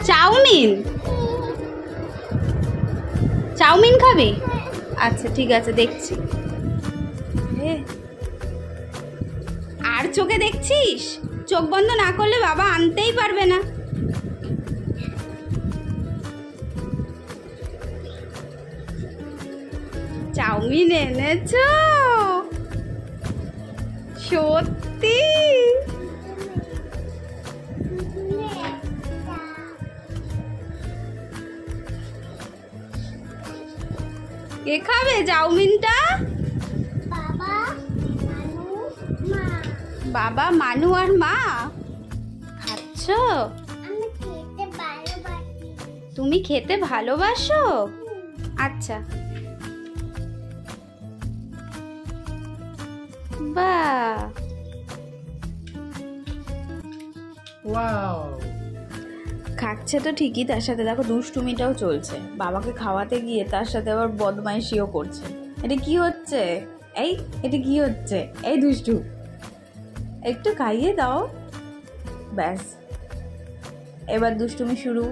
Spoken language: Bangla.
চাউমিন চাউমিন খাবি? আচ্ছা ঠিক আছে, দেখছি। আর চোখে দেখছিস? চোখ বন্ধ না করলে বাবা আনতেই পারবে না। চাউমিন এনেছো? সত্যি? কে খাবে চাউমিনটা? বাবা, মানু আর মা খাচ্ছ? তুমি খেতে ভালোবাসো? আচ্ছা, বাহ, খাচ্ছে তো ঠিকই, তার সাথে দেখো দুষ্টুমিটাও চলছে। বাবাকে খাওয়াতে গিয়ে তার সাথে আবার বদমাইশিও করছে। এটা কি হচ্ছে? এটা কি হচ্ছে? এই দুষ্টু, একটু খাইয়ে দাও, ব্যাস এবার দুষ্টুমি শুরু।